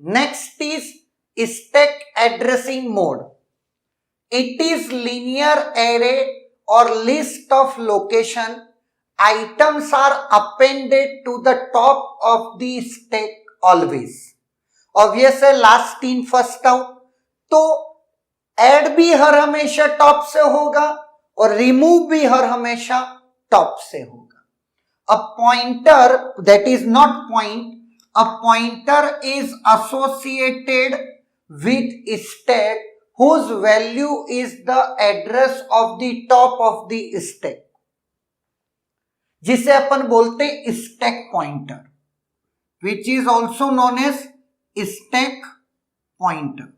Next is stack addressing mode. It is linear array और list of location. Items are appended to the top of the stack always. Obvious है, last in first out, तो ऐड भी हर हमेशा top से होगा और रिमूव भी हर हमेशा टॉप से होगा. A pointer that is not point, a pointer is associated with stack whose value is the address of the top of the stack, जिसे अपन बोलते हैं stack pointer, which is also known as stack pointer.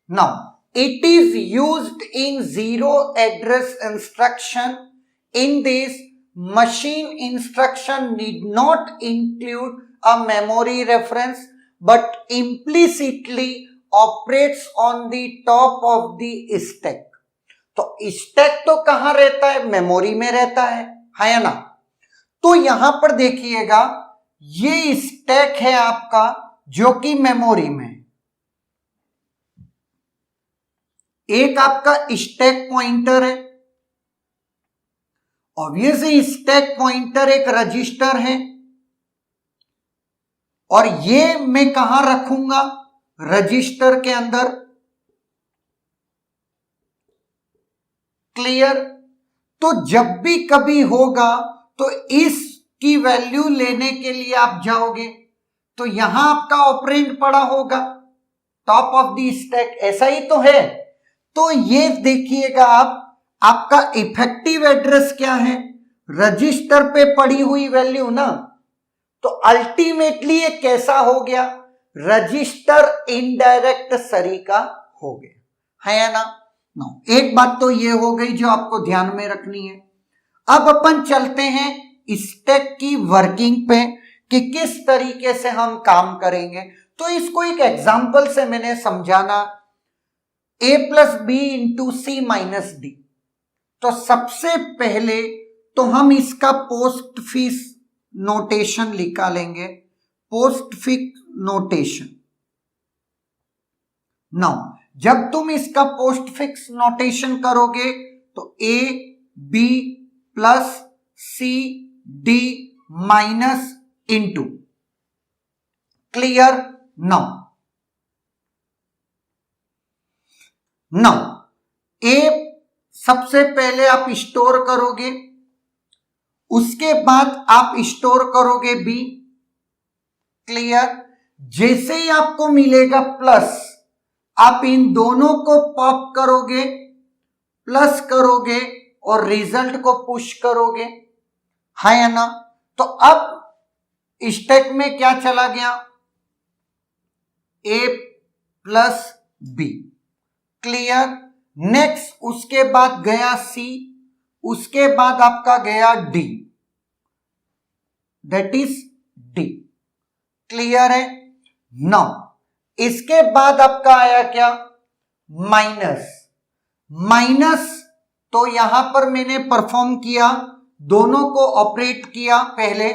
Now, it is used in zero address instruction. In this, machine instruction need not include a memory reference, but implicitly operates on the top of the stack. तो stack तो कहां रहता है? Memory में रहता है या ना? तो यहां पर देखिएगा, ये स्टैक है आपका जो कि मेमोरी में. एक आपका स्टैक पॉइंटर है. ऑब्वियसली स्टैक पॉइंटर एक रजिस्टर है और ये मैं कहां रखूंगा? रजिस्टर के अंदर. क्लियर? तो जब भी कभी होगा तो इसकी वैल्यू लेने के लिए आप जाओगे तो यहां आपका ऑपरेंड पड़ा होगा टॉप ऑफ द स्टैक. ऐसा ही तो है. तो ये देखिएगा आप, आपका इफेक्टिव एड्रेस क्या है? रजिस्टर पे पड़ी हुई वैल्यू ना. तो अल्टीमेटली ये कैसा हो गया? रजिस्टर इनडायरेक्ट सरीका हो गया है या ना? नो. एक बात तो ये हो गई जो आपको ध्यान में रखनी है. अब अपन चलते हैं स्टैक की वर्किंग पे कि किस तरीके से हम काम करेंगे. तो इसको एक एग्जांपल से मैंने समझाना. a plus B into C minus D. तो सबसे पहले तो हम इसका पोस्टफिक्स नोटेशन निकालेंगे. Postfix notation. नाउ जब तुम इसका पोस्टफिक्स नोटेशन करोगे तो A B plus C D minus into. Clear? Now A सबसे पहले आप स्टोर करोगे, उसके बाद आप स्टोर करोगे बी. क्लियर? जैसे ही आपको मिलेगा प्लस, आप इन दोनों को पॉप करोगे, प्लस करोगे और रिजल्ट को पुश करोगे है या ना? तो अब स्टैक में क्या चला गया? ए प्लस बी. क्लियर? नेक्स्ट उसके बाद गया सी, उसके बाद आपका गया D, that is D. Clear है? नाउ इसके बाद आपका आया क्या? माइनस. माइनस तो यहां पर मैंने परफॉर्म किया, दोनों को ऑपरेट किया. पहले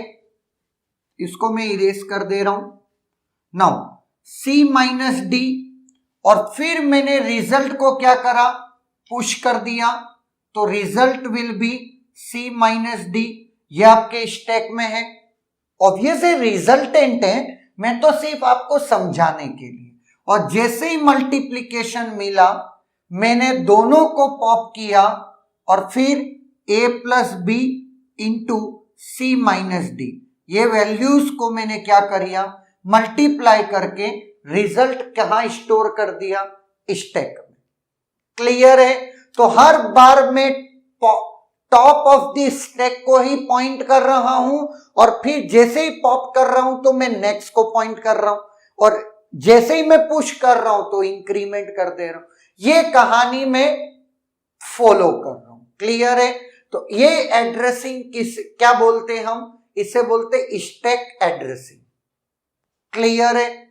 इसको मैं इरेज कर दे रहा हूं. नाउ सी माइनस डी, और फिर मैंने रिजल्ट को क्या करा? पुश कर दिया. तो result will be C minus D. ये आपके स्टैक में है. ऑब्वियसली रिजल्टेंट है, मैं तो सिर्फ आपको समझाने के लिए. और जैसे ही मल्टीप्लिकेशन मिला, मैंने दोनों को पॉप किया और फिर a plus B into C minus D. ये वैल्यूज को मैंने क्या किया? मल्टीप्लाई करके रिजल्ट कहां स्टोर कर दिया? स्टैक में. क्लियर है? तो हर बार मैं टॉप ऑफ द स्टैक को ही पॉइंट कर रहा हूं और फिर जैसे ही पॉप कर रहा हूं तो मैं नेक्स्ट को पॉइंट कर रहा हूं, और जैसे ही मैं पुश कर रहा हूं तो इंक्रीमेंट कर दे रहा हूं. ये कहानी में फॉलो कर रहा हूं. क्लियर है? तो ये एड्रेसिंग क्या बोलते हैं हम? इसे बोलते स्टैक एड्रेसिंग. क्लियर है?